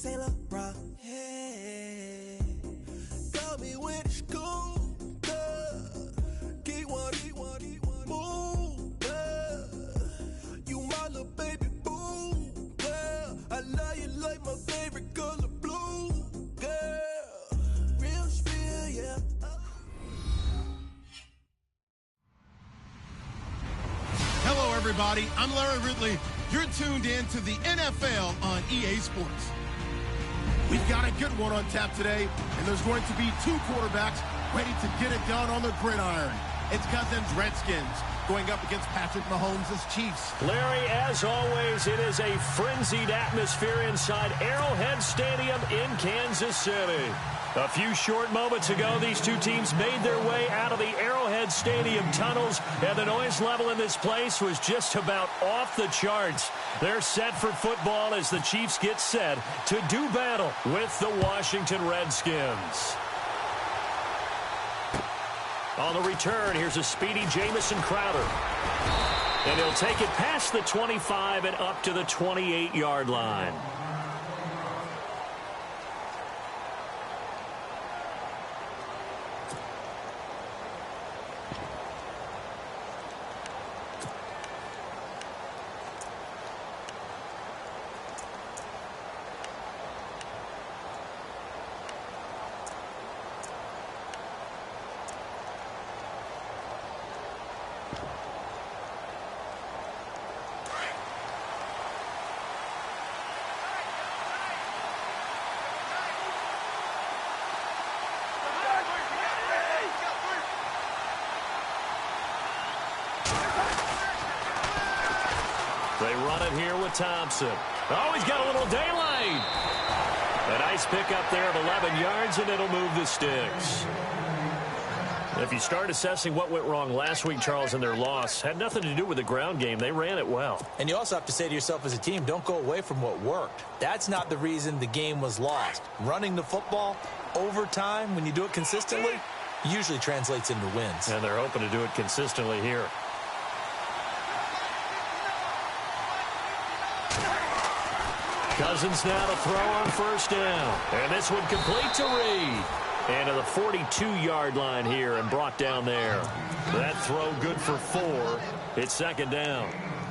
Sailor Rock. Hey, got me when it's cool. Get one, move. You my little baby boo. I love you like my favorite color blue. Girl, real spill, yeah. Hello, everybody. I'm Larry Ridley. You're tuned in to the NFL on EA Sports. We've got a good one on tap today, and there's going to be two quarterbacks ready to get it done on the gridiron. It's Cousins Redskins going up against Patrick Mahomes' Chiefs. Larry, as always, it is a frenzied atmosphere inside Arrowhead Stadium in Kansas City. A few short moments ago, these two teams made their way out of the Arrowhead Stadium tunnels, and the noise level in this place was just about off the charts. They're set for football as the Chiefs get set to do battle with the Washington Redskins. On the return, here's a speedy Jamison Crowder. And he'll take it past the 25 and up to the 28-yard line. They run it here with Thompson. Oh, he's got a little daylight. A nice pickup there of 11 yards, and it'll move the sticks. If you start assessing what went wrong last week, Charles, in their loss, had nothing to do with the ground game. They ran it well. And you also have to say to yourself as a team, don't go away from what worked. That's not the reason the game was lost. Running the football over time, when you do it consistently, usually translates into wins. And they're hoping to do it consistently here. Cousins now to throw on first down. And this one complete to Reed. And to the 42-yard line here and brought down there. That throw good for 4. It's second down.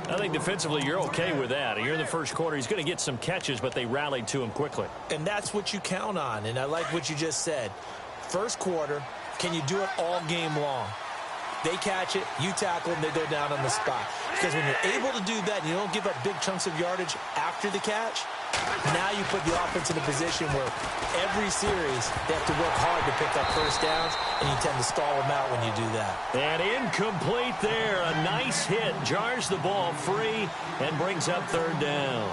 I think defensively you're okay with that. You're in the first quarter. He's going to get some catches, but they rallied to him quickly. And that's what you count on. And I like what you just said. First quarter, can you do it all game long? They catch it, you tackle them, they go down on the spot. Because when you're able to do that and you don't give up big chunks of yardage after the catch, now you put the offense in a position where every series they have to work hard to pick up first downs, and you tend to stall them out when you do that. And incomplete there. A nice hit. Jars the ball free and brings up third down.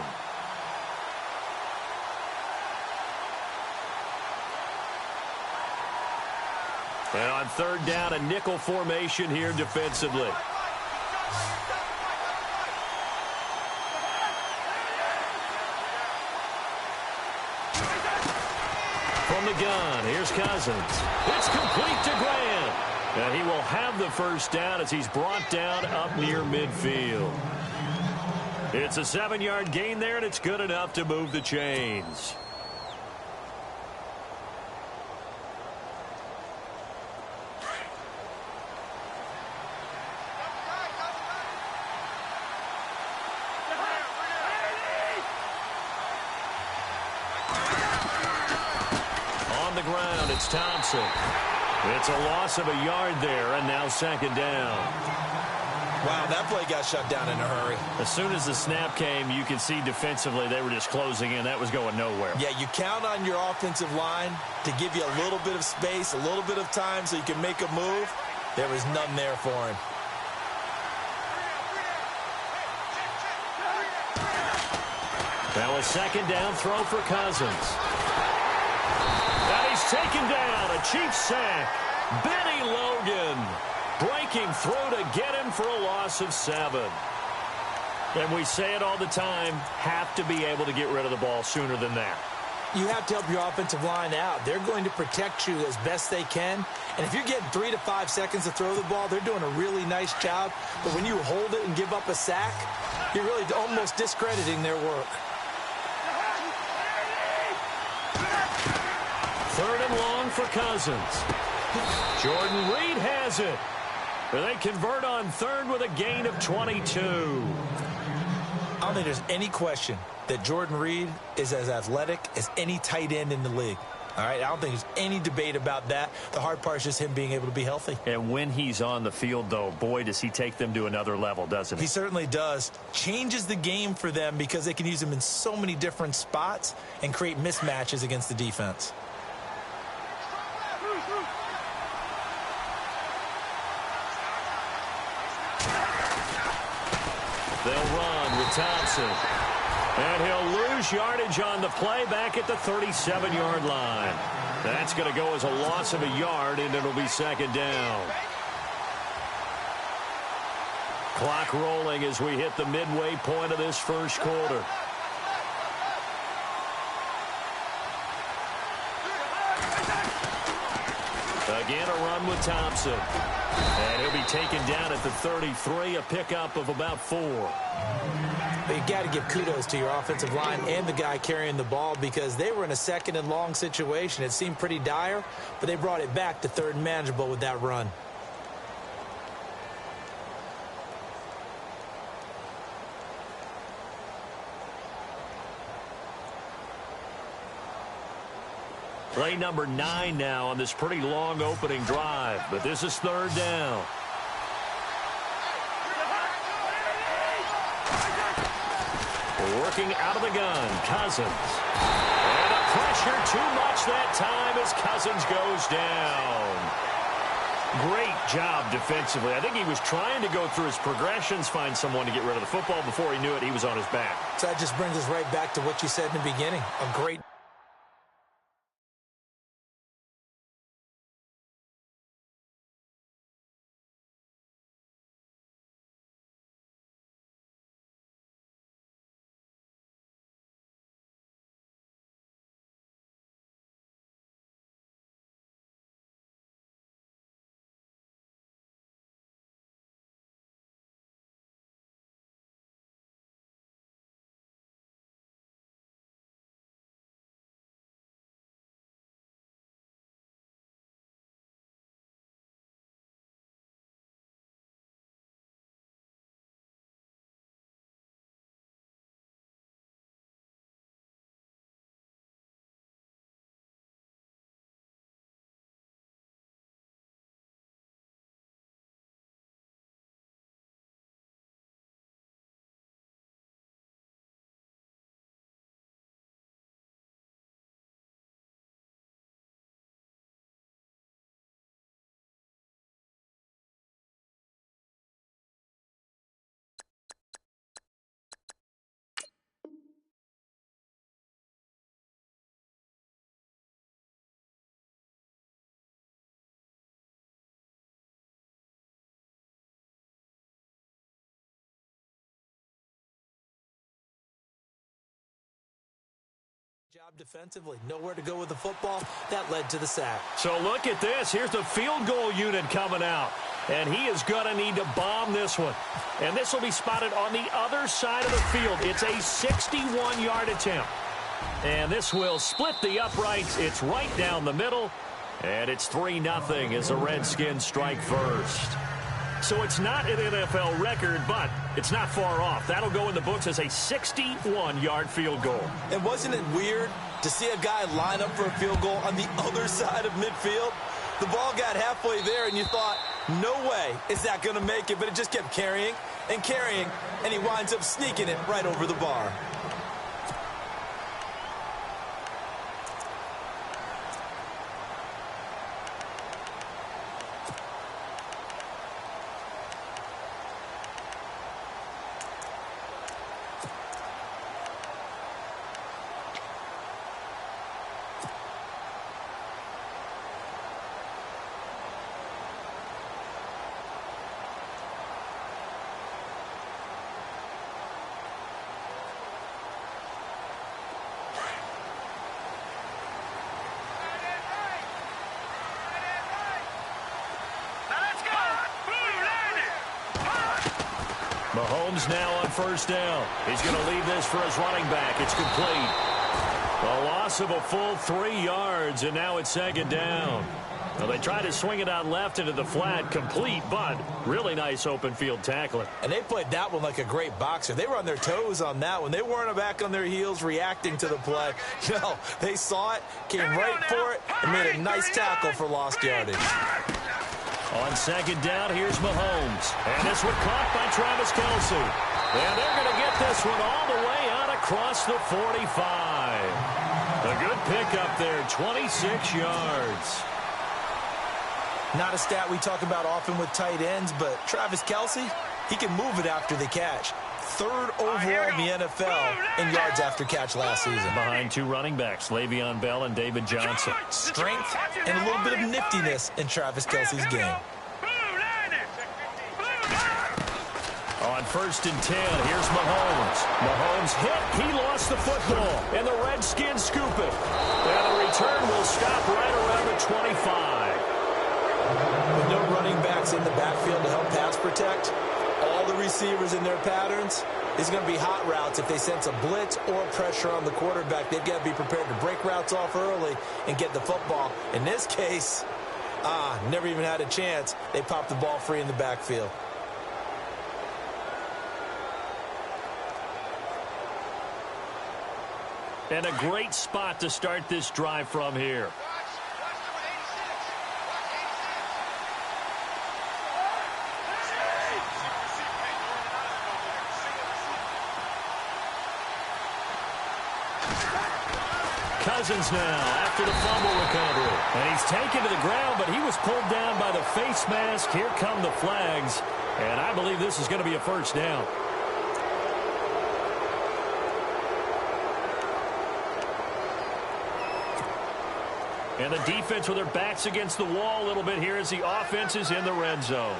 And on third down, a nickel formation here defensively. From the gun, here's Cousins. It's complete to Grant. And he will have the first down as he's brought down up near midfield. It's a 7-yard gain there, and it's good enough to move the chains. It's Thompson. It's a loss of a yard there, and now second down. Wow, that play got shut down in a hurry. As soon as the snap came, you could see defensively they were just closing in. That was going nowhere. Yeah, you count on your offensive line to give you a little bit of space, a little bit of time so you can make a move. There was none there for him. Now a second down throw for Cousins. Taken down, a Chiefs sack. Benny Logan breaking through to get him for a loss of 7. And we say it all the time, have to be able to get rid of the ball sooner than that. You have to help your offensive line out. They're going to protect you as best they can. And if you're getting 3 to 5 seconds to throw the ball, they're doing a really nice job. But when you hold it and give up a sack, you're really almost discrediting their work. for Cousins. Jordan Reed has it. They convert on third with a gain of 22. I don't think there's any question that Jordan Reed is as athletic as any tight end in the league. All right, I don't think there's any debate about that. The hard part is just him being able to be healthy. And when he's on the field, though, boy, does he take them to another level, doesn't he? He certainly does. Changes the game for them because they can use him in so many different spots and create mismatches against the defense. They'll run with Thompson. And he'll lose yardage on the play back at the 37-yard line. That's going to go as a loss of a yard, and it'll be second down. Clock rolling as we hit the midway point of this first quarter. Again, a run with Thompson. And he'll be taken down at the 33, a pickup of about 4. But you got to give kudos to your offensive line and the guy carrying the ball because they were in a second and long situation. It seemed pretty dire, but they brought it back to third and manageable with that run. Play number 9 now on this pretty long opening drive, but this is third down. Working out of the gun, Cousins. And a pressure too much that time as Cousins goes down. Great job defensively. I think he was trying to go through his progressions, find someone to get rid of the football. Before he knew it, he was on his back. So that just brings us right back to what you said in the beginning. A great job defensively. Nowhere to go with the football. That led to the sack. So look at this. Here's the field goal unit coming out. And he is going to need to bomb this one. And this will be spotted on the other side of the field. It's a 61-yard attempt. And this will split the uprights. It's right down the middle. And it's 3-0 as the Redskins strike first. So it's not an NFL record, but it's not far off. That'll go in the books as a 61-yard field goal. And wasn't it weird to see a guy line up for a field goal on the other side of midfield? The ball got halfway there, and you thought, no way is that going to make it. But it just kept carrying and carrying, and he winds up sneaking it right over the bar. Mahomes now on first down. He's going to leave this for his running back. It's complete. A loss of a full 3 yards, and now it's second down. Well, they tried to swing it out left into the flat, complete, but really nice open field tackling. And they played that one like a great boxer. They were on their toes on that one. They weren't back on their heels reacting to the play. No, they saw it, came right for it, and made a nice tackle for lost yardage. On second down, here's Mahomes. And this one caught by Travis Kelce. And they're going to get this one all the way out across the 45. A good pickup there, 26 yards. Not a stat we talk about often with tight ends, but Travis Kelce, he can move it after the catch. 3rd overall in the NFL in yards after catch last season. Behind 2 running backs, Le'Veon Bell and David Johnson. Strength and a little bit of niftiness in Travis Kelce's game. On 1st and 10, here's Mahomes. Mahomes hit, he lost the football, and the Redskins scoop it. And the return will stop right around the 25. With no running backs in the backfield to help pass protect, all the receivers in their patterns, these are going to be hot routes. If they sense a blitz or pressure on the quarterback, they've got to be prepared to break routes off early and get the football. In this case, never even had a chance. They popped the ball free in the backfield. And a great spot to start this drive from here. Cousins now after the fumble recovery. And he's taken to the ground, but he was pulled down by the face mask. Here come the flags. And I believe this is going to be a first down. And the defense with their backs against the wall a little bit here as the offense is in the red zone.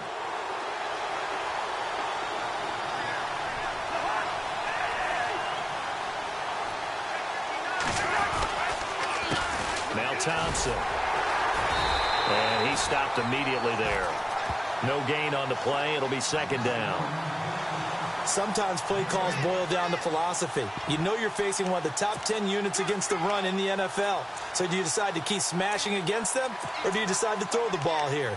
Now Thompson. And he stopped immediately there. No gain on the play. It'll be second down. Sometimes play calls boil down to philosophy. You know you're facing one of the top 10 units against the run in the NFL. So do you decide to keep smashing against them, or do you decide to throw the ball here?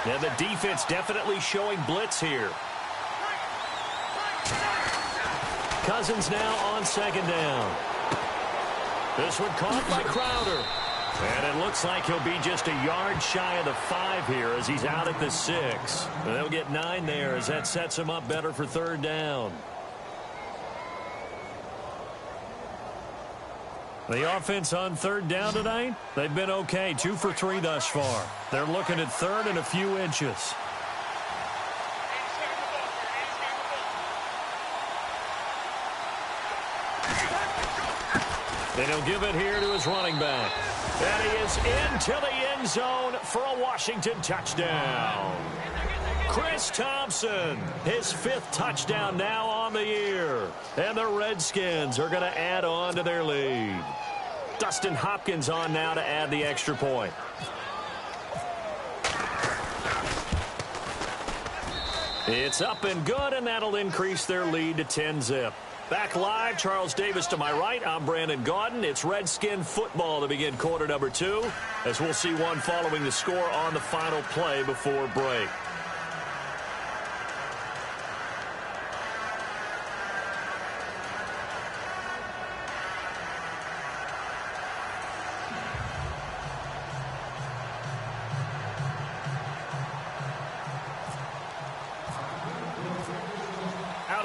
And the defense definitely showing blitz here. Cousins now on second down. This one caught by Crowder. And it looks like he'll be just a yard shy of the 5 here as he's out at the 6. They'll get 9 there as that sets him up better for third down. The offense on third down tonight, they've been okay. 2 for 3 thus far. They're looking at third and a few inches. And he'll give it here to his running back. And he is into the end zone for a Washington touchdown. Chris Thompson, his 5th touchdown now on the year. And the Redskins are going to add on to their lead. Dustin Hopkins on now to add the extra point. It's up and good, and that'll increase their lead to 10-zip. Back live, Charles Davis to my right. I'm Brandon Gaudin. It's Redskin football to begin quarter number 2, as we'll see one following the score on the final play before break.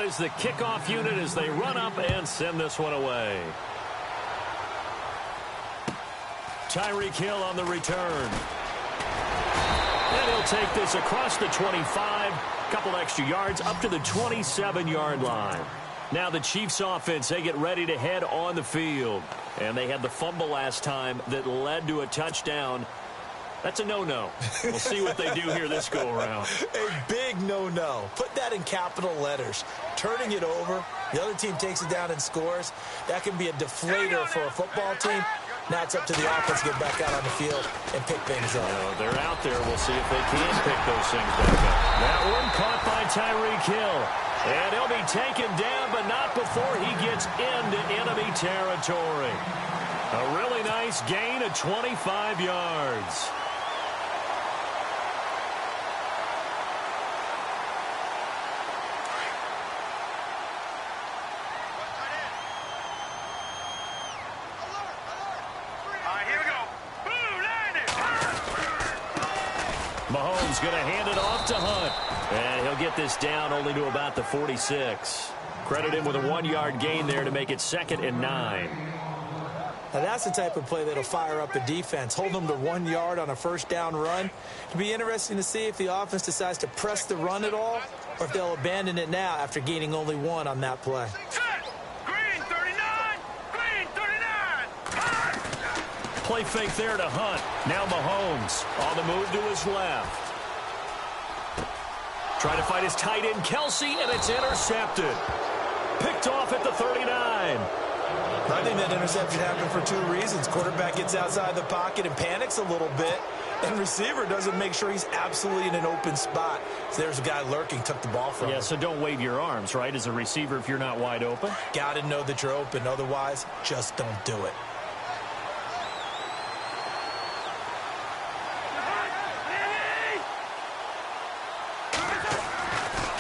Is the kickoff unit as they run up and send this one away. Tyreek Hill on the return. And he'll take this across the 25, couple extra yards up to the 27-yard line. Now the Chiefs offense, they get ready to head on the field. And they had the fumble last time that led to a touchdown. That's a no-no. We'll see what they do here this go-around. A big no-no. Put that in capital letters. Turning it over, the other team takes it down and scores. That can be a deflator for a football team. Now it's up to the offense to get back out on the field and pick things up. They're out there. We'll see if they can pick those things back up. That one caught by Tyreek Hill. And he'll be taken down, but not before he gets into enemy territory. A really nice gain of 25 yards. Mahomes going to hand it off to Hunt. And he'll get this down only to about the 46. Credit him with a 1-yard gain there to make it 2nd and 9. Now that's the type of play that'll fire up a defense. Hold them to 1 yard on a first down run. It'll be interesting to see if the offense decides to press the run at all or if they'll abandon it now after gaining only 1 on that play. Green 39! Green 39! Play fake there to Hunt. Now Mahomes on the move to his left. Trying to find his tight end, Kelsey, and it's intercepted. Picked off at the 39. I think that interception happened for 2 reasons. Quarterback gets outside the pocket and panics a little bit, and receiver doesn't make sure he's absolutely in an open spot. So there's a guy lurking, took the ball from him. Yeah, so don't wave your arms, right, as a receiver if you're not wide open. Got to know that you're open. Otherwise, just don't do it.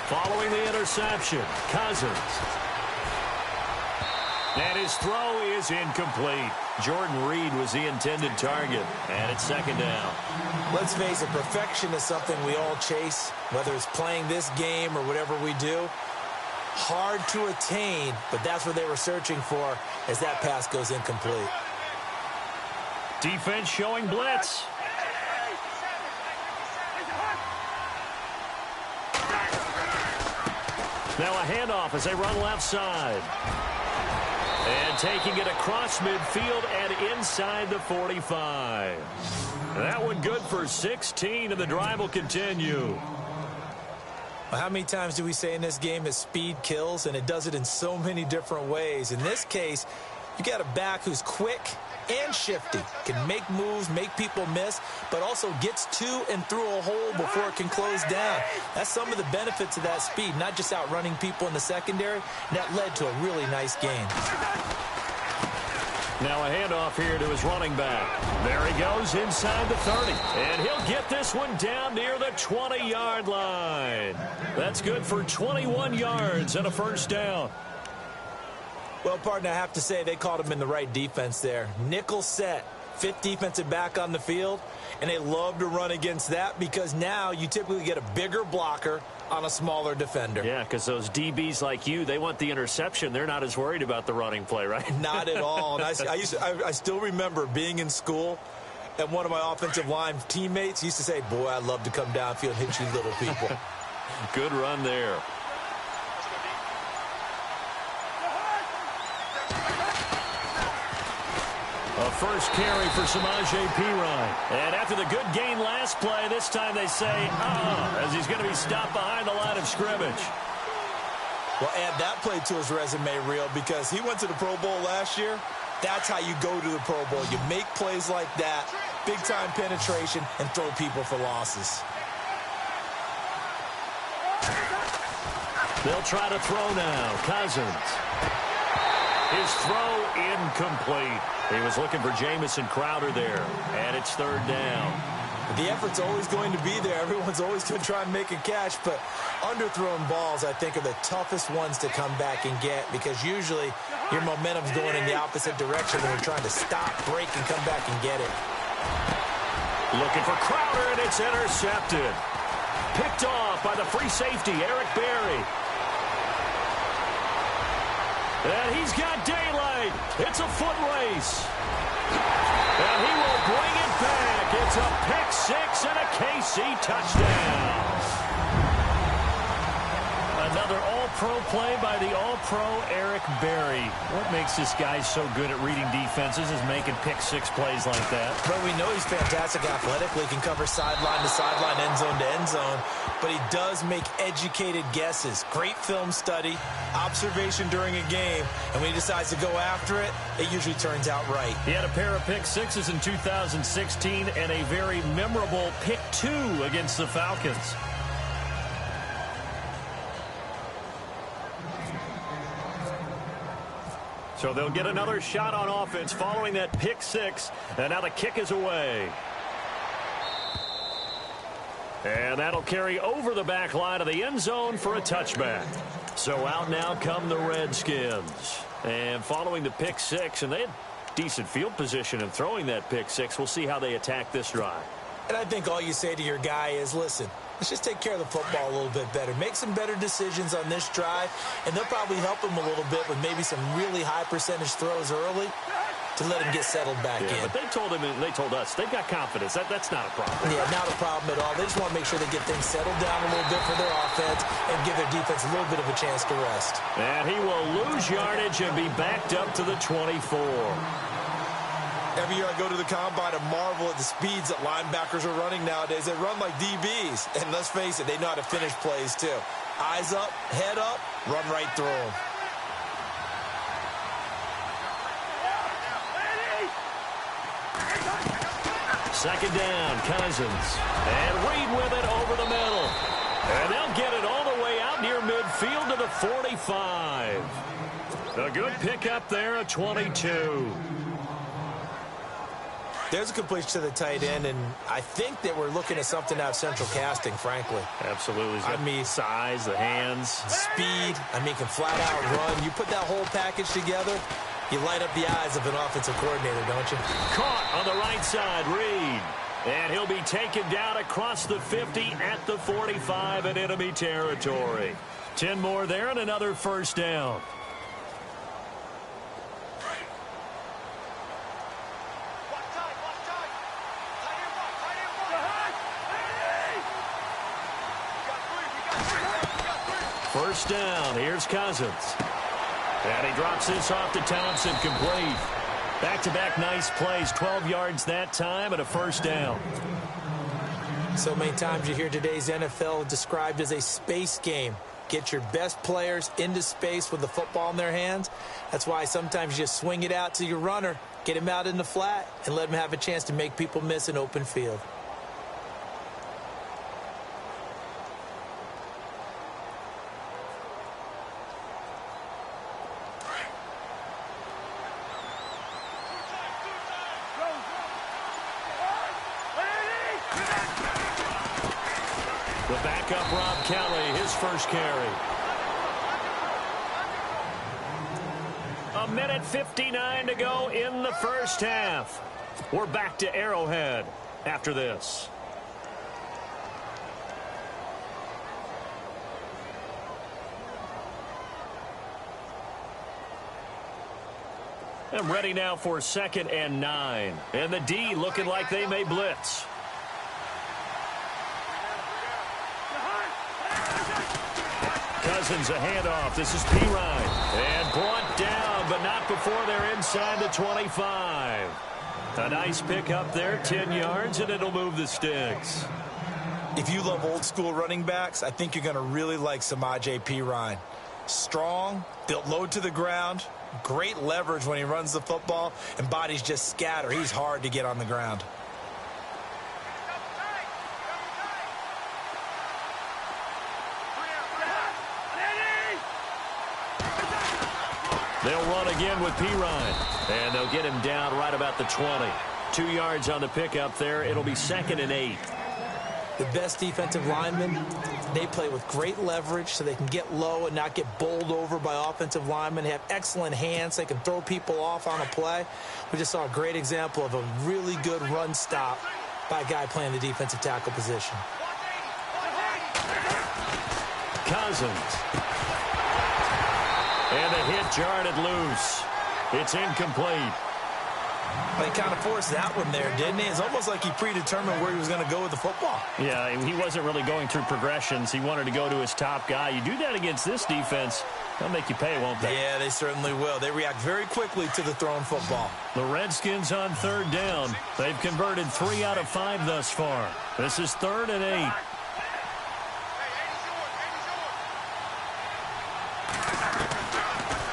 Following the interception, Cousins. And his throw is incomplete. Jordan Reed was the intended target. And it's 2nd down. Let's face it, perfection is something we all chase, whether it's playing this game or whatever we do. Hard to attain, but that's what they were searching for as that pass goes incomplete. Defense showing blitz. Now a handoff as they run left side. And taking it across midfield and inside the 45. That one good for 16, and the drive will continue. Well, how many times do we say in this game that speed kills, and it does it in so many different ways? In this case, you got a back who's quick and shifty, can make moves, make people miss, but also gets to and through a hole before it can close down. That's some of the benefits of that speed, not just outrunning people in the secondary. That led to a really nice gain. Now a handoff here to his running back. There he goes inside the 30. And he'll get this one down near the 20-yard line. That's good for 21 yards and a first down. Well, partner, I have to say they called him in the right defense there. Nickel set, 5th defensive back on the field, and they love to run against that because now you typically get a bigger blocker on a smaller defender. Yeah, because those DBs like you, they want the interception. They're not as worried about the running play, right? Not at all. And I still remember being in school, and one of my offensive line teammates used to say, boy, I'd love to come downfield and hit you little people. Good run there. A first carry for Samaje Perine. And after the good gain last play, this time they say, as he's going to be stopped behind the line of scrimmage. Well, add that play to his resume reel because he went to the Pro Bowl last year. That's how you go to the Pro Bowl. You make plays like that, big-time penetration, and throw people for losses. They'll try to throw now. Cousins. His throw incomplete. He was looking for Jamison Crowder there, and it's 3rd down. The effort's always going to be there. Everyone's always going to try and make a catch, but underthrown balls, I think, are the toughest ones to come back and get because usually your momentum's going in the opposite direction when you're trying to stop, break, and come back and get it. Looking for Crowder, and it's intercepted. Picked off by the free safety, Eric Berry. And he's got daylight. It's a foot race. And he will bring it back. It's a pick 6 and a KC touchdown. A Another all-pro play by the all-pro Eric Berry. What makes this guy so good at reading defenses is making pick-six plays like that. But we know he's fantastic athletically, can cover sideline to sideline, end zone to end zone, but he does make educated guesses. Great film study, observation during a game, and when he decides to go after it, it usually turns out right. He had a pair of pick-sixes in 2016 and a very memorable pick-two against the Falcons. So they'll get another shot on offense following that pick-six, and now the kick is away. And that'll carry over the back line of the end zone for a touchback. So out now come the Redskins. And following the pick-six, and they had decent field position in throwing that pick-six. We'll see how they attack this drive. And I think all you say to your guy is, listen, let's just take care of the football a little bit better. Make some better decisions on this drive, and they'll probably help him a little bit with maybe some really high percentage throws early to let him get settled back in. But they told him, and they told us, they've got confidence. That's not a problem. Yeah, not a problem at all. They just want to make sure they get things settled down a little bit for their offense and give their defense a little bit of a chance to rest. And he will lose yardage and be backed up to the 24. Every year I go to the combine and marvel at the speeds that linebackers are running nowadays. They run like DBs. And let's face it, they know how to finish plays too. Eyes up, head up, run right through them. Second down, Cousins. And Reed with it over the middle. And they'll get it all the way out near midfield to the 45. A good pickup there, a 22. There's a completion to the tight end, and I think that we're looking at something out of central casting, frankly. Absolutely. I mean, size, the hands. Speed. I mean, can flat out run. You put that whole package together, you light up the eyes of an offensive coordinator, don't you? Caught on the right side, Reed. And he'll be taken down across the 50 at the 45 in enemy territory. 10 more there and another first down. First down, here's Cousins. And he drops this off to Thompson, complete. Back-to-back nice plays, 12 yards that time and a first down. So many times you hear today's NFL described as a space game. Get your best players into space with the football in their hands. That's why sometimes you just swing it out to your runner, get him out in the flat, and let him have a chance to make people miss an open field. The backup, Rob Kelly, his first carry. A minute 59 to go in the first half. We're back to Arrowhead after this. And ready now for 2nd and 9. And the D looking like they may blitz. Cousins a handoff. This is Pirine. And brought down, but not before they're inside the 25. A nice pickup there, 10 yards, and it'll move the sticks. If you love old-school running backs, I think you're going to really like Samaje Pirine. Strong, built low to the ground, great leverage when he runs the football, and bodies just scatter. He's hard to get on the ground. They'll run again with Pirine, and they'll get him down right about the 20. 2 yards on the pickup there. It'll be 2nd and 8. The best defensive linemen, they play with great leverage so they can get low and not get bowled over by offensive linemen. They have excellent hands. They can throw people off on a play. We just saw a great example of a really good run stop by a guy playing the defensive tackle position. Cousins. And the hit jarred it loose. It's incomplete. Well, he kind of forced that one there, didn't he? It's almost like he predetermined where he was going to go with the football. Yeah, he wasn't really going through progressions. He wanted to go to his top guy. You do that against this defense, they'll make you pay, won't they? Yeah, they certainly will. They react very quickly to the thrown football. The Redskins on third down. They've converted 3 out of 5 thus far. This is 3rd and 8.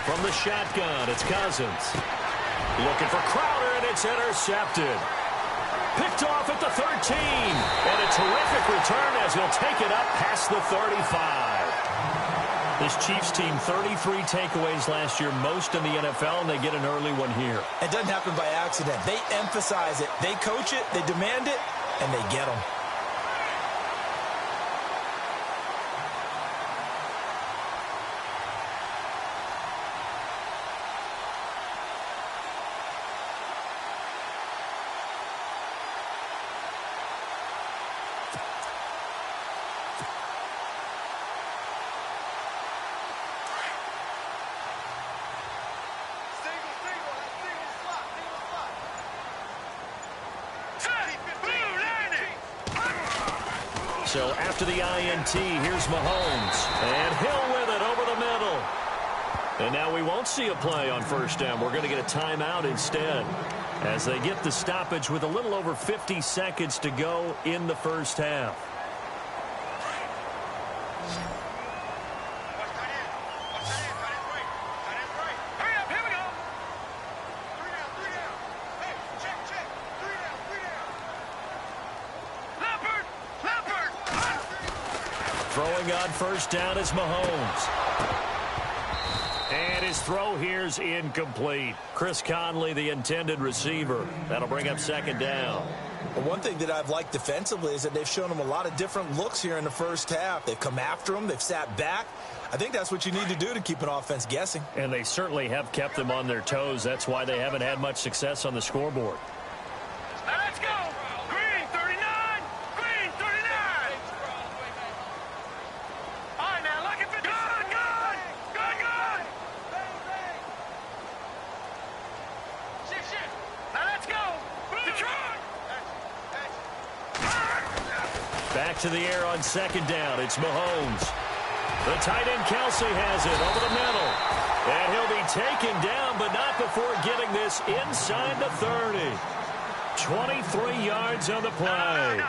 From the shotgun, it's Cousins. Looking for Crowder, and it's intercepted. Picked off at the 13. And a terrific return as he'll take it up past the 35. This Chiefs team, 33 takeaways last year, most in the NFL, and they get an early one here. It doesn't happen by accident. They emphasize it. They coach it, they demand it, and they get them. So after the INT, here's Mahomes. And Hill with it over the middle. And now we won't see a play on first down. We're going to get a timeout instead as they get the stoppage with a little over 50 seconds to go in the first half. Throwing on first down is Mahomes. And his throw here's incomplete. Chris Conley, the intended receiver. That'll bring up second down. Well, one thing that I've liked defensively is that they've shown him a lot of different looks here in the first half. They've come after him. They've sat back. I think that's what you need to do to keep an offense guessing. And they certainly have kept them on their toes. That's why they haven't had much success on the scoreboard. Let's go! Green 39! Green 39! All right, now, look at the good! Shit. Now, let's go! Detroit! Back to the air on second down. It's Mahomes. The tight end Kelsey has it over the middle. And he'll be taken down, but not before getting this inside the 30. 23 yards on the play.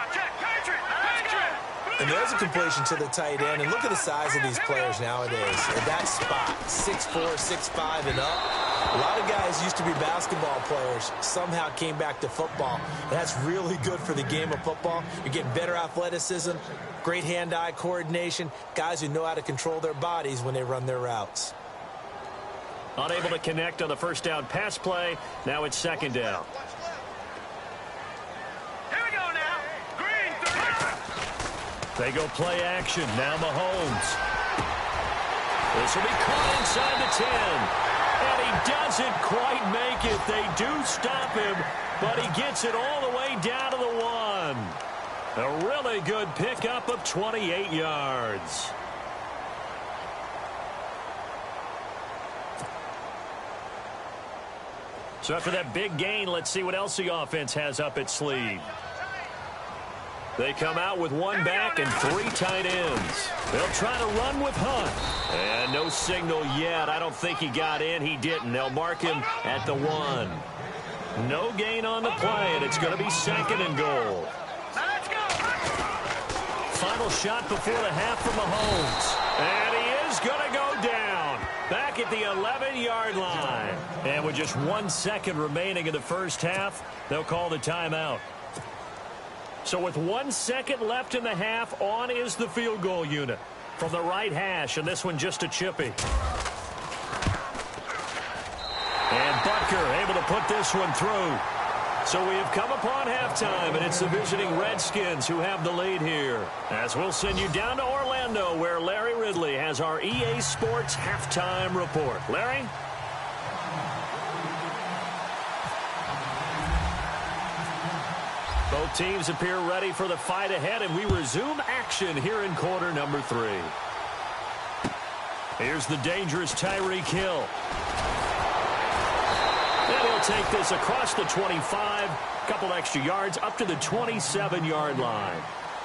And there's a completion to the tight end. And look at the size of these players nowadays. At that spot, 6'4", 6'5", and up. A lot of guys used to be basketball players, somehow came back to football. And that's really good for the game of football. You're getting better athleticism, great hand-eye coordination, guys who know how to control their bodies when they run their routes. Unable to connect on the first down pass play. Now it's second down. Here we go now. Green 30. They go play action. Now Mahomes. This will be caught inside the 10. And he doesn't quite make it. They do stop him, but he gets it all the way down to the 1. A really good pickup of 28 yards. So after that big gain, let's see what else the offense has up its sleeve. They come out with one back and 3 tight ends. They'll try to run with Hunt. And no signal yet. I don't think he got in. He didn't. They'll mark him at the 1. No gain on the play, and it's going to be second and goal. Final shot before the half from Mahomes. And he is going to go down. Back at the 11-yard line. And with just 1 second remaining in the first half, they'll call the timeout. So with 1 second left in the half, on is the field goal unit from the right hash, and this one just a chippy. And Butker able to put this one through. So we have come upon halftime, and it's the visiting Redskins who have the lead here. As we'll send you down to Orlando, where Larry Ridley has our EA Sports halftime report. Larry? Both teams appear ready for the fight ahead, and we resume action here in quarter number 3. Here's the dangerous Tyreek Hill. And he'll take this across the 25, couple extra yards up to the 27-yard line.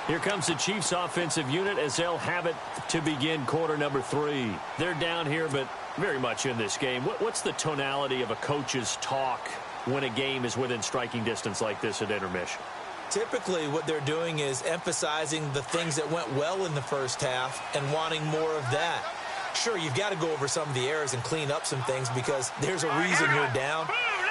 Here comes the Chiefs offensive unit as they'll have it to begin quarter number 3. They're down here, but very much in this game. What's the tonality of a coach's talk when a game is within striking distance like this at intermission? Typically, what they're doing is emphasizing the things that went well in the first half and wanting more of that. Sure, you've got to go over some of the errors and clean up some things because there's a reason you're down.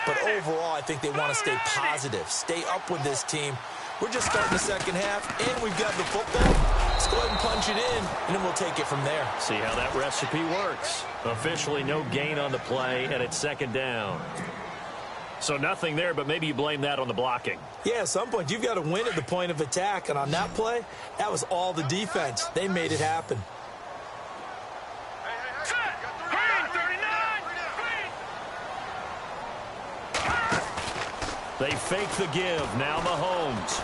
But overall, I think they want to stay positive, stay up with this team. We're just starting the second half, and we've got the football. Let's go ahead and punch it in, and then we'll take it from there. See how that recipe works. Officially no gain on the play, and it's second down. So nothing there, but maybe you blame that on the blocking. Yeah, at some point, you've got to win at the point of attack. And on that play, that was all the defense. They made it happen. They fake the give. Now Mahomes.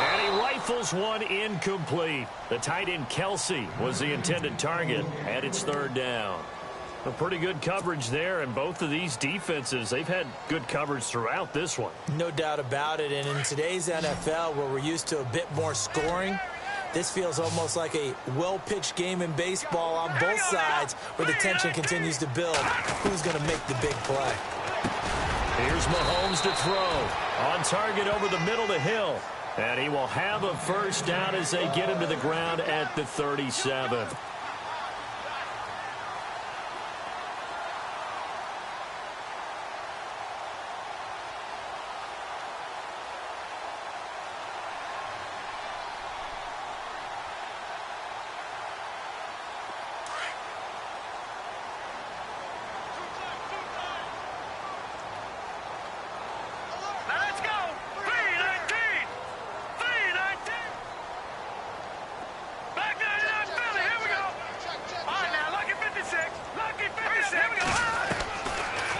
And he rifles one incomplete. The tight end Kelsey was the intended target, and it's third down. A pretty good coverage there, and both of these defenses, they've had good coverage throughout this one. No doubt about it, and in today's NFL, where we're used to a bit more scoring, this feels almost like a well-pitched game in baseball on both sides where the tension continues to build. Who's going to make the big play? Here's Mahomes to throw. On target over the middle to Hill. And he will have a first down as they get him to the ground at the 37.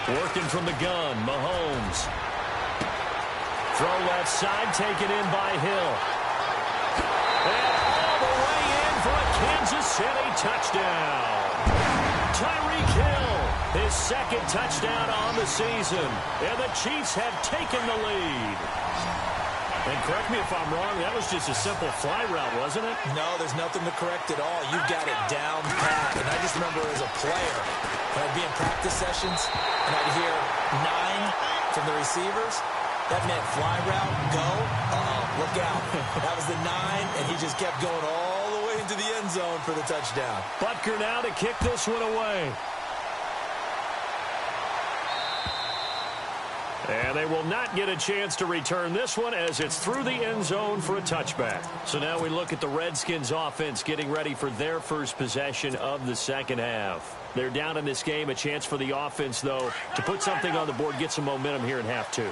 Working from the gun, Mahomes. Throw left side, taken in by Hill. And all the way in for a Kansas City touchdown. Tyreek Hill, his second touchdown on the season. And the Chiefs have taken the lead. And correct me if I'm wrong, that was just a simple fly route, wasn't it? No, there's nothing to correct at all. You've got it down pat. And I just remember as a player, when I'd be in practice sessions and I'd hear 9 from the receivers, that meant fly route, go, look out. That was the 9, and he just kept going all the way into the end zone for the touchdown. Butker now to kick this one away. And they will not get a chance to return this one as it's through the end zone for a touchback. So now we look at the Redskins offense getting ready for their first possession of the second half. They're down in this game. A chance for the offense, though, to put something on the board, get some momentum here in half 2.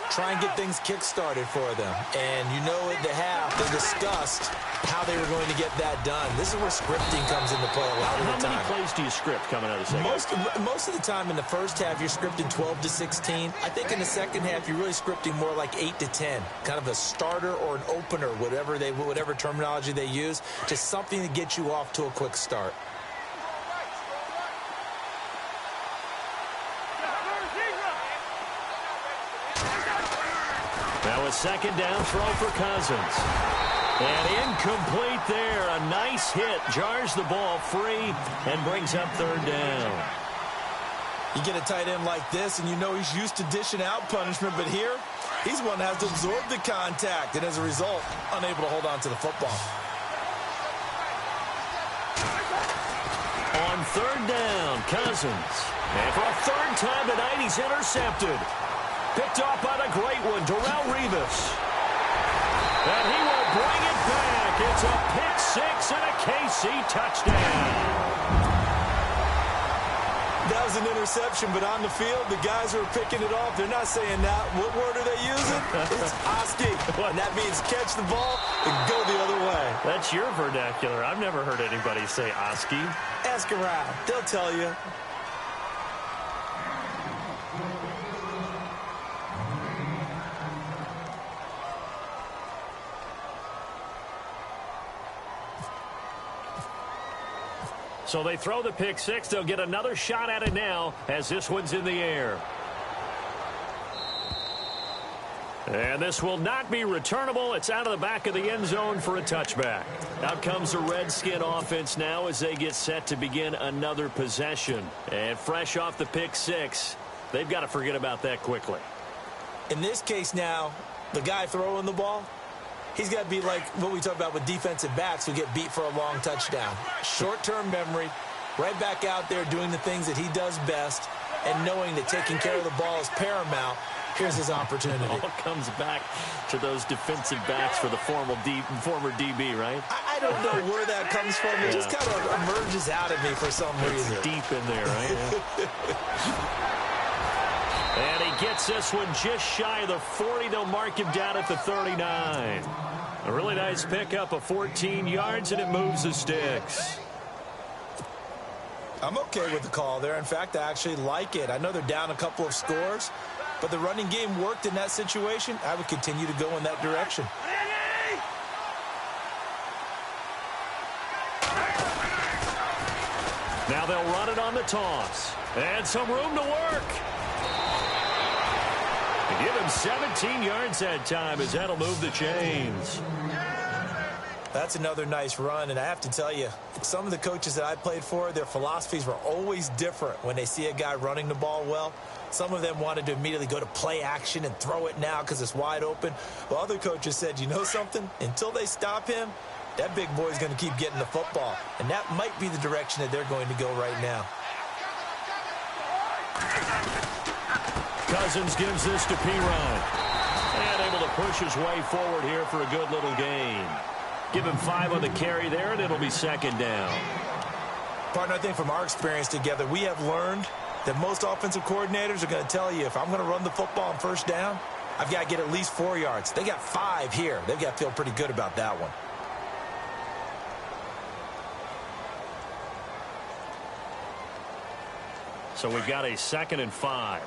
Try and get things kick-started for them. And you know at the half, they discussed how they were going to get that done. This is where scripting comes into play a lot of the time. How many plays do you script coming out of the second half? Most of the time in the first half, you're scripting 12 to 16. I think in the second half, you're really scripting more like 8 to 10. Kind of a starter or an opener, whatever terminology they use. Just something to get you off to a quick start. Now a second down throw for Cousins. And incomplete there. A nice hit. Jars the ball free and brings up third down. You get a tight end like this, and you know he's used to dishing out punishment, but here, he's one that has to absorb the contact, and as a result, unable to hold on to the football. On third down, Cousins. And for a third time tonight, he's intercepted. Picked off by the great one, Darrelle Revis. And he will bring it back. It's a pick 6 and a KC touchdown. That was an interception, but on the field, the guys who are picking it off, they're not saying that. What word are they using? It's Oski. And that means catch the ball and go the other way. That's your vernacular. I've never heard anybody say Oski. Ask around. They'll tell you. So they throw the pick six. They'll get another shot at it now as this one's in the air. And this will not be returnable. It's out of the back of the end zone for a touchback. Out comes the Redskin offense now as they get set to begin another possession. And fresh off the pick six, they've got to forget about that quickly. In this case now, the guy throwing the ball, he's got to be like what we talk about with defensive backs who get beat for a long touchdown. Short-term memory, right back out there doing the things that he does best, and knowing that taking care of the ball is paramount. Here's his opportunity. It all comes back to those defensive backs for the former DB, right? I don't know where that comes from. It just kind of emerges out of me for some reason. It's deep in there, right? And he gets this one just shy of the 40. They'll mark him down at the 39. A really nice pickup of 14 yards, and it moves the sticks. I'm okay with the call there. In fact, I actually like it. I know they're down a couple of scores, but the running game worked in that situation. I would continue to go in that direction. Now they'll run it on the toss. And some room to work. Give him 17 yards that time as that'll move the chains. That's another nice run, and I have to tell you, some of the coaches that I played for, their philosophies were always different when they see a guy running the ball well. Some of them wanted to immediately go to play action and throw it now because it's wide open. Well, other coaches said, you know something? Until they stop him, that big boy's going to keep getting the football. And that might be the direction that they're going to go right now. Cousins gives this to P-Ryan. And able to push his way forward here for a good little gain. Give him 5 on the carry there, and it'll be second down. Partner, I think from our experience together, we have learned that most offensive coordinators are going to tell you, if I'm going to run the football on first down, I've got to get at least 4 yards. They got 5 here. They've got to feel pretty good about that one. So we've got a 2nd and 5.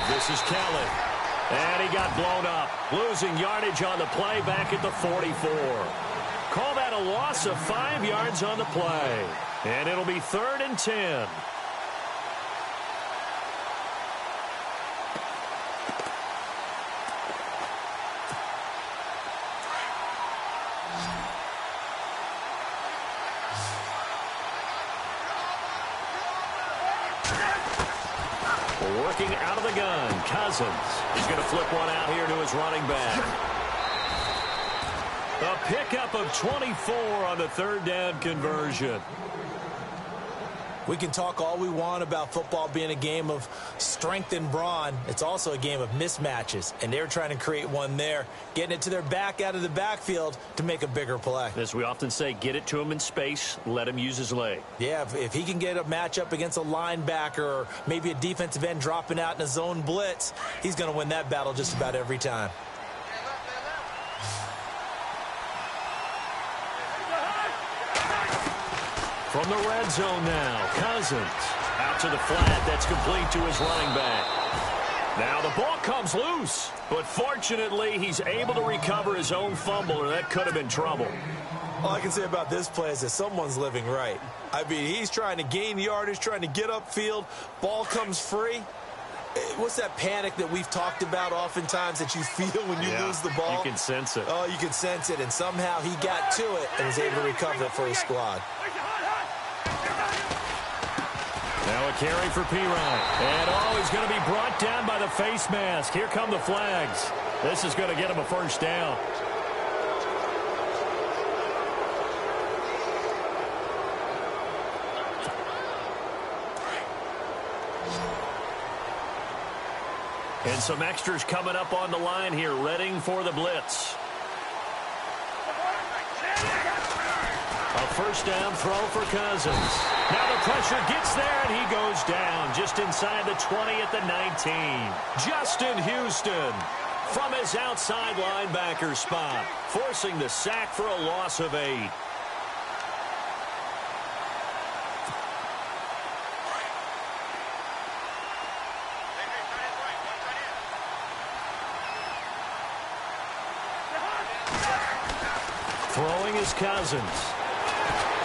This is Kelly. And he got blown up. Losing yardage on the play back at the 44. Call that a loss of 5 yards on the play. And it'll be 3rd and 10. Working out of the gun, Cousins. He's going to flip one out here to his running back. A pickup of 24 on the 3rd down conversion. We can talk all we want about football being a game of strength and brawn. It's also a game of mismatches, and they're trying to create one there, getting it to their back out of the backfield to make a bigger play. As we often say, get it to him in space, let him use his leg. Yeah, if he can get a matchup against a linebacker or maybe a defensive end dropping out in a zone blitz, he's going to win that battle just about every time. From the red zone now, Cousins out to the flat. That's complete to his running back. Now the ball comes loose, but fortunately he's able to recover his own fumble, or that could have been trouble. All I can say about this play is that someone's living right. I mean, he's trying to gain yardage, trying to get upfield. Ball comes free. What's that panic that we've talked about oftentimes that you feel when you lose the ball? You can sense it. Oh, you can sense it, and somehow he got to it and was able to recover it for his squad. Now a carry for P-Ryan. And, he's going to be brought down by the face mask. Here come the flags. This is going to get him a first down. And some extras coming up on the line here, readying for the blitz. A first down throw for Cousins. Now the pressure gets there, and he goes down just inside the 20 at the 19. Justin Houston from his outside linebacker spot, forcing the sack for a loss of 8. Throwing is Cousins.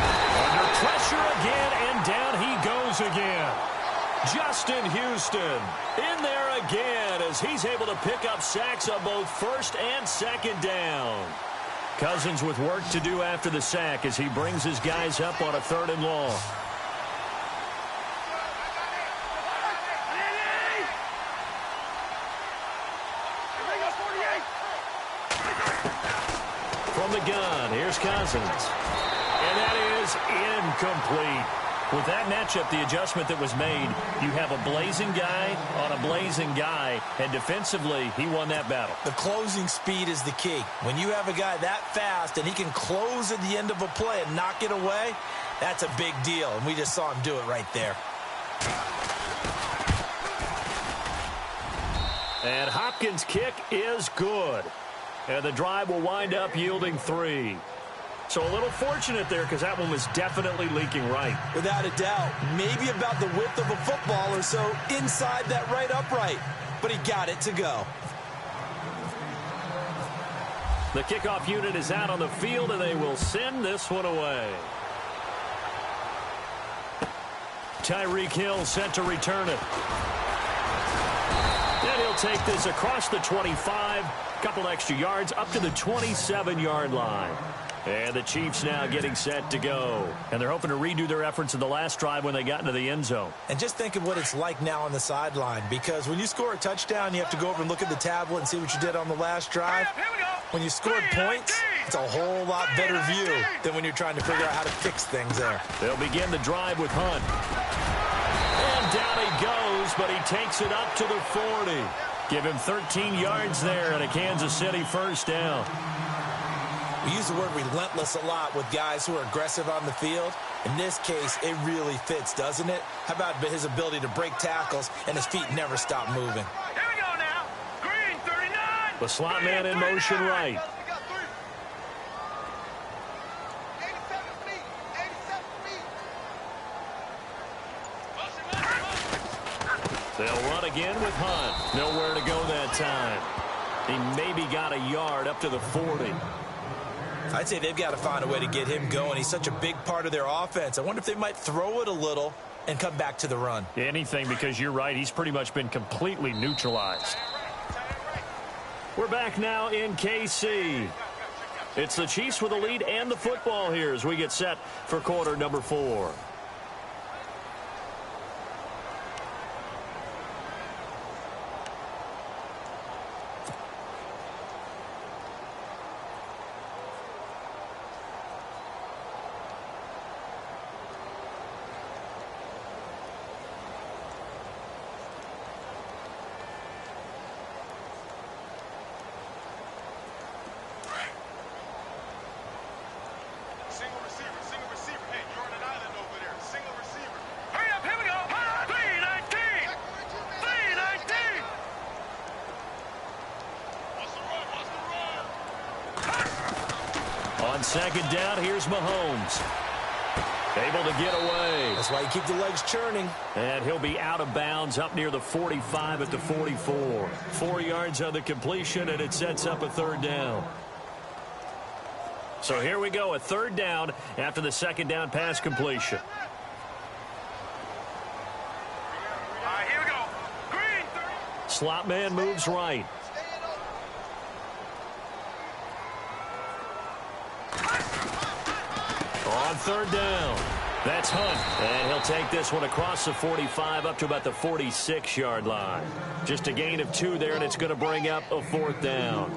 Under pressure again, and down he goes again. Justin Houston in there again as he's able to pick up sacks on both first and second down. Cousins with work to do after the sack as he brings his guys up on a 3rd and long. From the gun, here's Cousins. And that is incomplete. With that matchup, the adjustment that was made, you have a blazing guy on a blazing guy, and defensively, he won that battle. The closing speed is the key. When you have a guy that fast and he can close at the end of a play and knock it away, that's a big deal, and we just saw him do it right there. And Hopkins' kick is good. And the drive will wind up yielding 3. So a little fortunate there because that one was definitely leaking right. Without a doubt. Maybe about the width of a football or so inside that right upright. But he got it to go. The kickoff unit is out on the field, and they will send this one away. Tyreek Hill set to return it. And he'll take this across the 25, couple extra yards, up to the 27-yard line. And the Chiefs now getting set to go. And they're hoping to redo their efforts in the last drive when they got into the end zone. And just think of what it's like now on the sideline, because when you score a touchdown, you have to go over and look at the tablet and see what you did on the last drive. When you scored points, it's a whole lot better view than when you're trying to figure out how to fix things there. They'll begin the drive with Hunt. And down he goes, but he takes it up to the 40. Give him 13 yards there and a Kansas City first down. We use the word relentless a lot with guys who are aggressive on the field. In this case, it really fits, doesn't it? How about his ability to break tackles and his feet never stop moving? Here we go now. Green 39. The slot man in motion right. They'll run again with Hunt. Nowhere to go that time. He maybe got a yard up to the 40. I'd say they've got to find a way to get him going. He's such a big part of their offense. I wonder if they might throw it a little and come back to the run. Anything, because you're right. He's pretty much been completely neutralized. We're back now in KC. It's the Chiefs with the lead and the football here as we get set for quarter number 4. On second down, here's Mahomes. Able to get away. That's why you keep the legs churning. And he'll be out of bounds up near the 45 at the 44. 4 yards on the completion, and it sets up a 3rd down. So here we go, a 3rd down after the second down pass completion. Here we go. Green 30. Slot man moves right. On 3rd down, that's Hunt. And he'll take this one across the 45 up to about the 46-yard line. Just a gain of 2 there, and it's going to bring up a 4th down.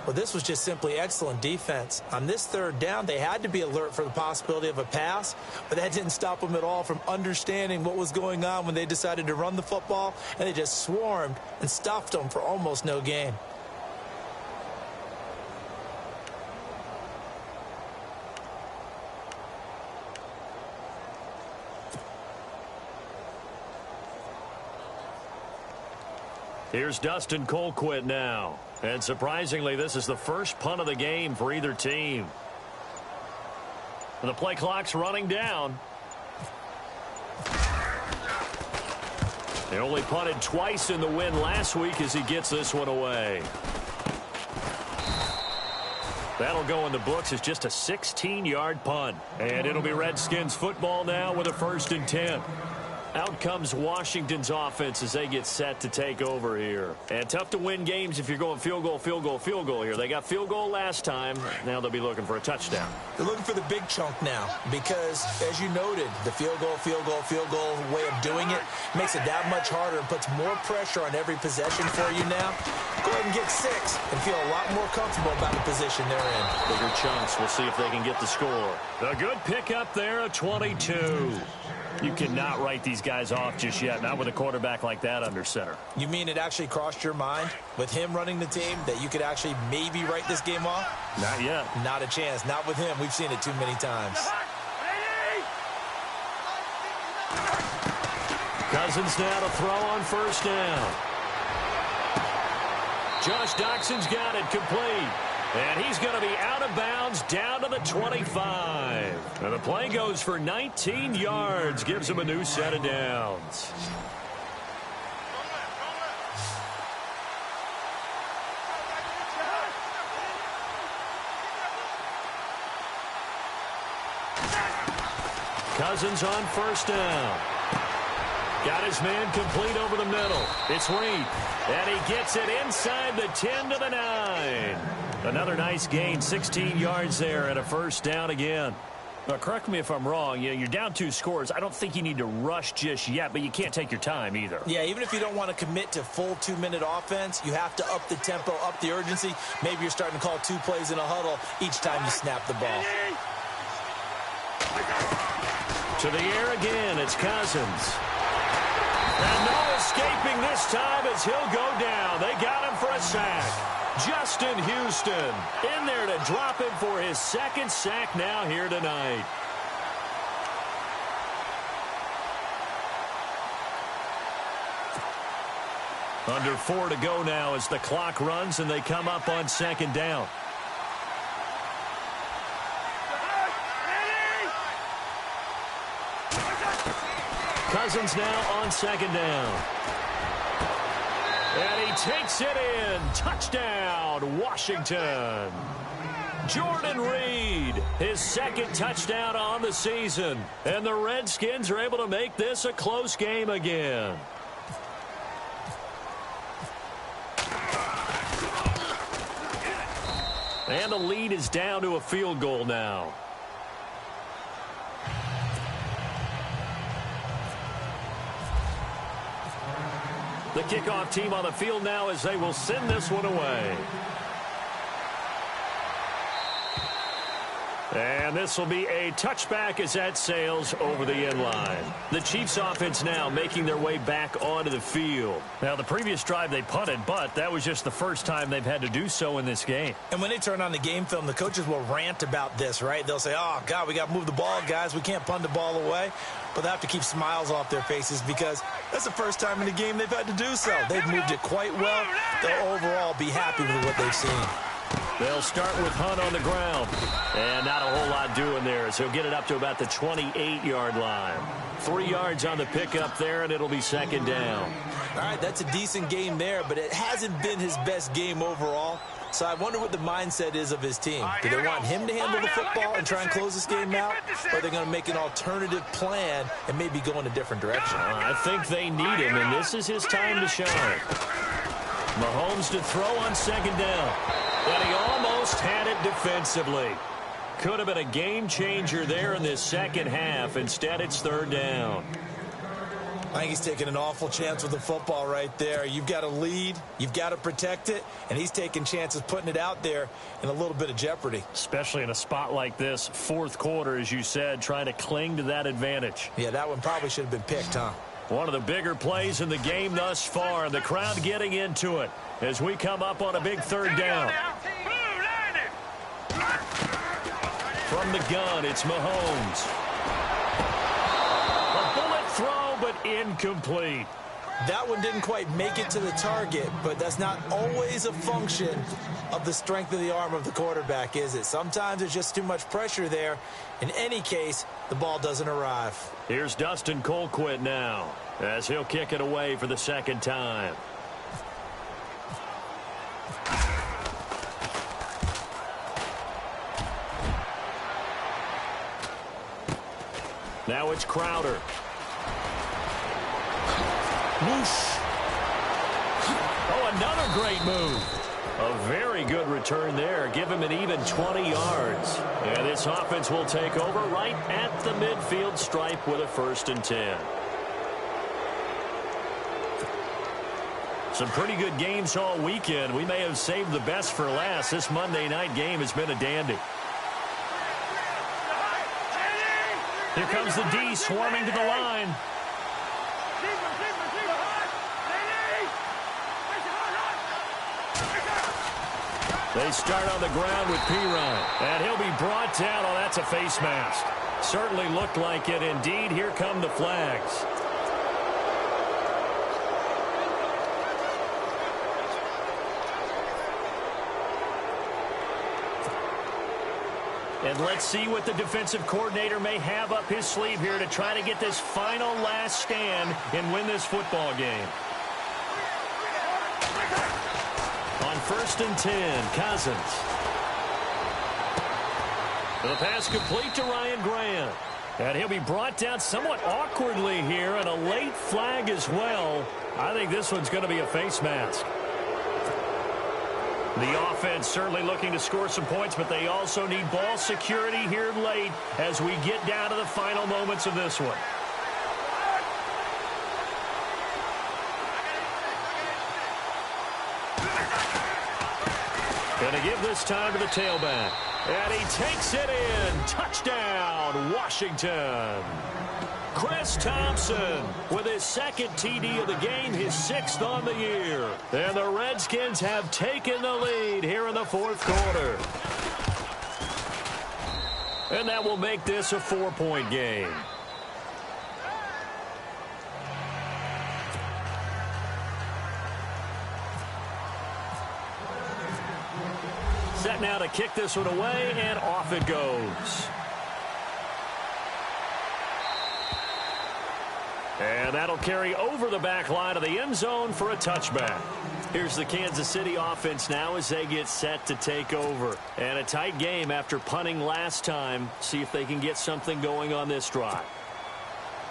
Well, this was just simply excellent defense. On this 3rd down, they had to be alert for the possibility of a pass, but that didn't stop them at all from understanding what was going on when they decided to run the football, and they just swarmed and stuffed them for almost no gain. Here's Dustin Colquitt now. And surprisingly, this is the first punt of the game for either team. And the play clock's running down. They only punted twice in the win last week as he gets this one away. That'll go in the books as just a 16-yard punt. And it'll be Redskins football now with a 1st and 10. Out comes Washington's offense as they get set to take over here. And tough to win games if you're going field goal, field goal, field goal here. They got field goal last time. Now they'll be looking for a touchdown. They're looking for the big chunk now because, as you noted, the field goal way of doing it makes it that much harder and puts more pressure on every possession for you now. Go ahead and get 6 and feel a lot more comfortable about the position they're in. Bigger chunks. We'll see if they can get the score. A good pickup there, a 22. You cannot write these guys off just yet, not with a quarterback like that under center. You mean it actually crossed your mind with him running the team that you could actually maybe write this game off? Not yet. Not a chance. Not with him. We've seen it too many times. Cousins now to throw on 1st down. Josh Doxson's got it complete. And he's going to be out of bounds down to the 25. And the play goes for 19 yards. Gives him a new set of downs. Cousins on 1st down. Got his man complete over the middle. It's Reed. And he gets it inside the 10 to the 9. Another nice gain, 16 yards there and a 1st down again. Now, correct me if I'm wrong. You're down 2 scores. I don't think you need to rush just yet, but you can't take your time either. Yeah, even if you don't want to commit to full 2-minute offense, you have to up the tempo, up the urgency. Maybe you're starting to call 2 plays in a huddle each time you snap the ball. To the air again, it's Cousins. And no escaping this time as he'll go down. They got him for a sack. Justin Houston in there to drop him for his 2nd sack now here tonight. Under 4 to go now as the clock runs and they come up on 2nd down. Cousins now on 2nd down. And he takes it in. Touchdown, Washington. Jordan Reed, his 2nd touchdown on the season. And the Redskins are able to make this a close game again. And the lead is down to a field goal now. The kickoff team on the field now as they will send this one away. And this will be a touchback as that sails over the end line. The Chiefs offense now making their way back onto the field. Now, the previous drive they punted, but that was just the first time they've had to do so in this game. And when they turn on the game film, the coaches will rant about this, right? They'll say, oh, God, we got to move the ball, guys. We can't punt the ball away. But they have to keep smiles off their faces because that's the first time in the game they've had to do so. They've moved it quite well. They'll overall be happy with what they've seen. They'll start with Hunt on the ground. And not a whole lot doing there, so he'll get it up to about the 28-yard line. 3 yards on the pickup there, and it'll be 2nd down. All right, that's a decent game there, but it hasn't been his best game overall. So I wonder what the mindset is of his team. Do they want him to handle the football and try and close this game out? Or are they going to make an alternative plan and maybe go in a different direction? I think they need him, and this is his time to shine. Mahomes to throw on 2nd down. And he almost had it defensively. Could have been a game changer there in this second half. Instead, it's 3rd down. I think he's taking an awful chance with the football right there. You've got to lead, you've got to protect it, and he's taking chances putting it out there in a little bit of jeopardy. Especially in a spot like this, 4th quarter, as you said, trying to cling to that advantage. Yeah, that one probably should have been picked, huh? One of the bigger plays in the game thus far, and the crowd getting into it as we come up on a big 3rd down. From the gun, it's Mahomes. A bullet throw, but incomplete. That one didn't quite make it to the target, but that's not always a function of the strength of the arm of the quarterback, is it? Sometimes there's just too much pressure there. In any case, the ball doesn't arrive. Here's Dustin Colquitt now, as he'll kick it away for the 2nd time. Now it's Crowder. Whoosh. Oh, another great move. A very good return there. Give him an even 20 yards. And this offense will take over right at the midfield stripe with a 1st and 10. Some pretty good games all weekend. We may have saved the best for last. This Monday night game has been a dandy. Here comes the D swarming to the line. They start on the ground with Pirine. And he'll be brought down. Oh, that's a face mask. Certainly looked like it. Indeed, here come the flags. And let's see what the defensive coordinator may have up his sleeve here to try to get this final last stand and win this football game. On 1st and 10, Cousins. The pass complete to Ryan Grant. And he'll be brought down somewhat awkwardly here, and a late flag as well. I think this one's going to be a face mask. The offense certainly looking to score some points, but they also need ball security here late as we get down to the final moments of this one. Going to give this time to the tailback. And he takes it in. Touchdown, Washington. Chris Thompson with his 2nd TD of the game, his 6th on the year. And the Redskins have taken the lead here in the 4th quarter. And that will make this a 4-point game. Set now to kick this one away, and off it goes. And that'll carry over the back line of the end zone for a touchback. Here's the Kansas City offense now as they get set to take over. And a tight game after punting last time. See if they can get something going on this drive.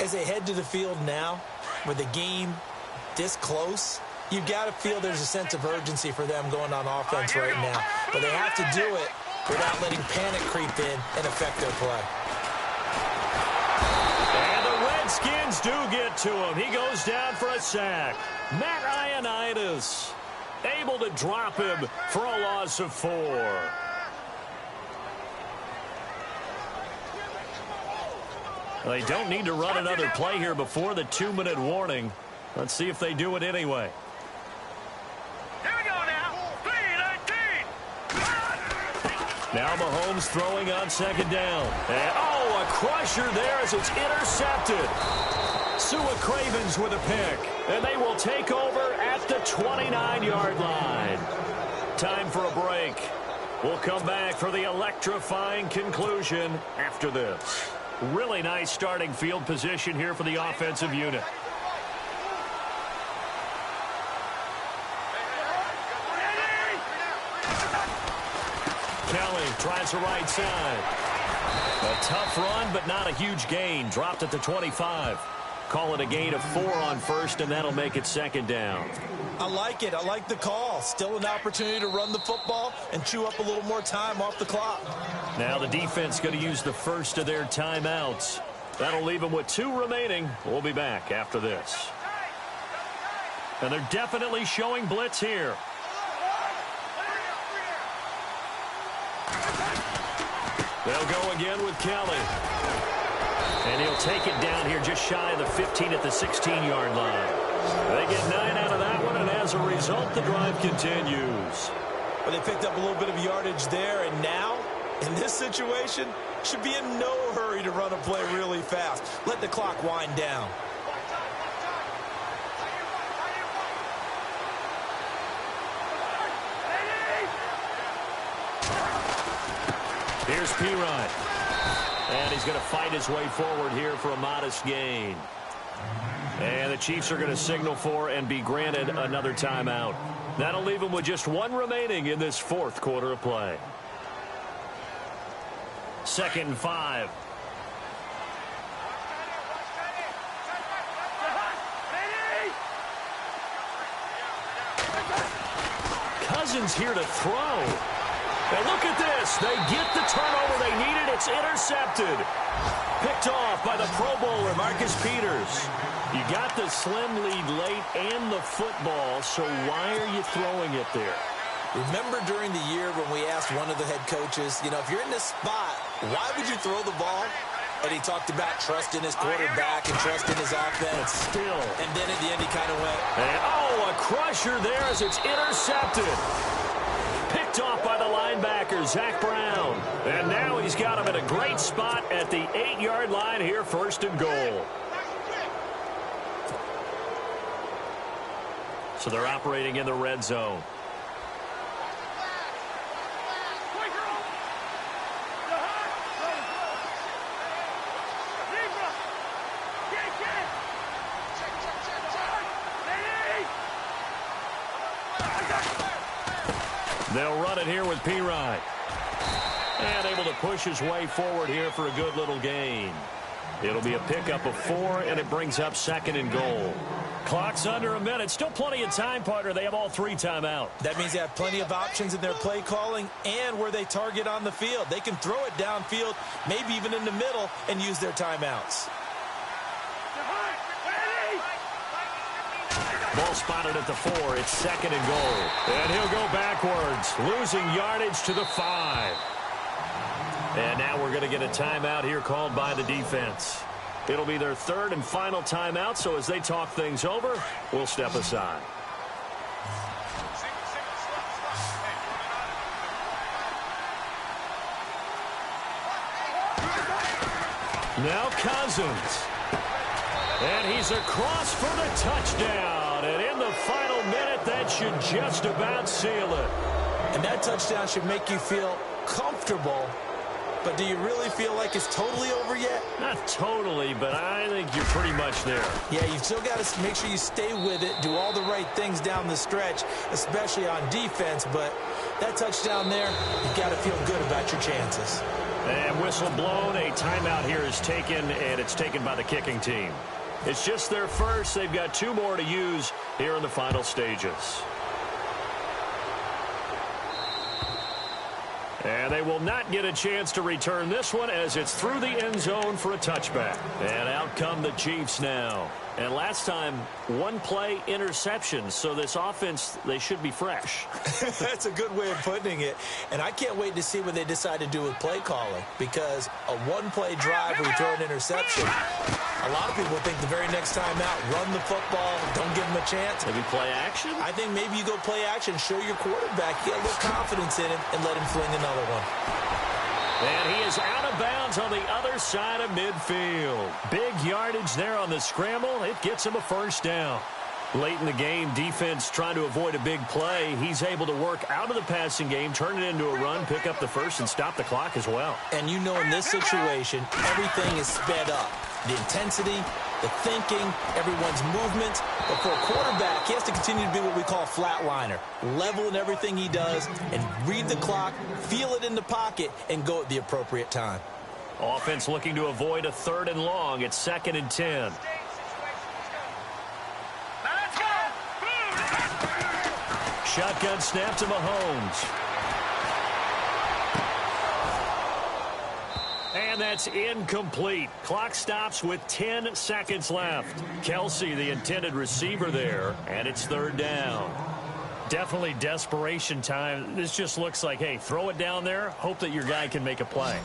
As they head to the field now, with the game this close, you've got to feel there's a sense of urgency for them going on offense right now. But they have to do it without letting panic creep in and affect their play. And the Redskins do get to him. He goes down for a sack. Matt Ioannidis able to drop him for a loss of 4. They don't need to run another play here before the 2-minute warning. Let's see if they do it anyway. Here we go now. 3-19. Now Mahomes throwing on 2nd down. And, oh, a crusher there as it's intercepted. Sua Cravens with a pick. And they will take over at the 29-yard line. Time for a break. We'll come back for the electrifying conclusion after this. Really nice starting field position here for the offensive unit. Kelly tries the right side. A tough run, but not a huge gain. Dropped at the 25. Call it a gain of 4 on 1st, and that'll make it 2nd down. I like it. I like the call. Still an opportunity to run the football and chew up a little more time off the clock. Now the defense going to use the first of their timeouts. That'll leave them with 2 remaining. We'll be back after this. And they're definitely showing blitz here. They'll go again with Kelly. And he'll take it down here just shy of the 15 at the 16-yard line. They get 9 out of that one, and as a result, the drive continues. But they picked up a little bit of yardage there, and now, in this situation, should be in no hurry to run a play really fast. Let the clock wind down. Here's Pirine. And he's going to fight his way forward here for a modest gain. And the Chiefs are going to signal for and be granted another timeout. That'll leave them with just 1 remaining in this 4th quarter of play. 2nd and 5. Cousins here to throw. And look at this. They get the turnover they needed. It's intercepted. Picked off by the Pro Bowler, Marcus Peters. You got the slim lead late and the football, so why are you throwing it there? Remember during the year when we asked one of the head coaches, you know, if you're in this spot, why would you throw the ball? And he talked about trust in his quarterback and trust in his offense. Still. And then at the end, he kind of went. And, oh, a crusher there as it's intercepted. Picked off by the linebacker, Zach Brown. And now he's got him in a great spot at the 8-yard line here, 1st and goal. So they're operating in the red zone. They'll run it here with Pirine. And able to push his way forward here for a good little gain. It'll be a pickup of 4, and it brings up 2nd and goal. Clock's under a minute. Still plenty of time, partner. They have all 3 timeouts. That means they have plenty of options in their play calling and where they target on the field. They can throw it downfield, maybe even in the middle, and use their timeouts. Ball spotted at the 4. It's 2nd and goal. And he'll go backwards, losing yardage to the 5. And now we're going to get a timeout here called by the defense. It'll be their 3rd and final timeout, so as they talk things over, we'll step aside. Now Cousins. And he's across for the touchdown. And in the final minute, that should just about seal it. And that touchdown should make you feel comfortable. But do you really feel like it's totally over yet? Not totally, but I think you're pretty much there. Yeah, you've still got to make sure you stay with it, do all the right things down the stretch, especially on defense. But that touchdown there, you've got to feel good about your chances. And whistle blown. A timeout here is taken, and it's taken by the kicking team. It's just their first. They've got 2 more to use here in the final stages. And they will not get a chance to return this one as it's through the end zone for a touchback. And out come the Chiefs now. And last time, 1-play interception. So this offense, they should be fresh. That's a good way of putting it. And I can't wait to see what they decide to do with play calling. Because a 1-play drive where you throw an interception, a lot of people think the very next time out, run the football, don't give them a chance. Maybe play action? I think maybe you go play action, show your quarterback, get a little confidence in him, and let him fling another one. And he is out of bounds on the other side of midfield. Big yardage there on the scramble. It gets him a 1st down. Late in the game, defense trying to avoid a big play. He's able to work out of the passing game, turn it into a run, pick up the 1st, and stop the clock as well. And you know in this situation, everything is sped up. The intensity, the thinking, everyone's movement. But for a quarterback, he has to continue to be what we call a flatliner. Level in everything he does and read the clock, feel it in the pocket, and go at the appropriate time. Offense looking to avoid a 3rd and long. It's 2nd and 10. Shotgun snap to Mahomes. And that's incomplete. Clock stops with 10 seconds left. Kelsey, the intended receiver there, and it's 3rd down. Definitely desperation time. This just looks like, hey, throw it down there, hope that your guy can make a play.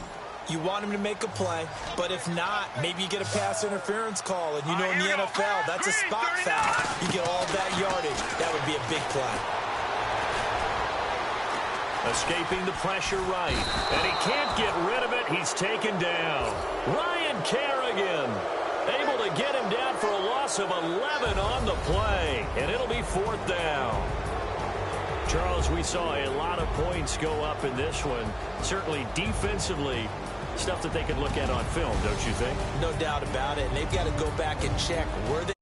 You want him to make a play, but if not, maybe you get a pass interference call, and you know in the NFL, that's a spot foul. You get all that yardage. That would be a big play. Escaping the pressure right. And he can't get rid of it. He's taken down. Ryan Kerrigan able to get him down for a loss of 11 on the play. And it'll be 4th down. Charles, we saw a lot of points go up in this one. Certainly defensively, stuff that they could look at on film, don't you think? No doubt about it. And they've got to go back and check where they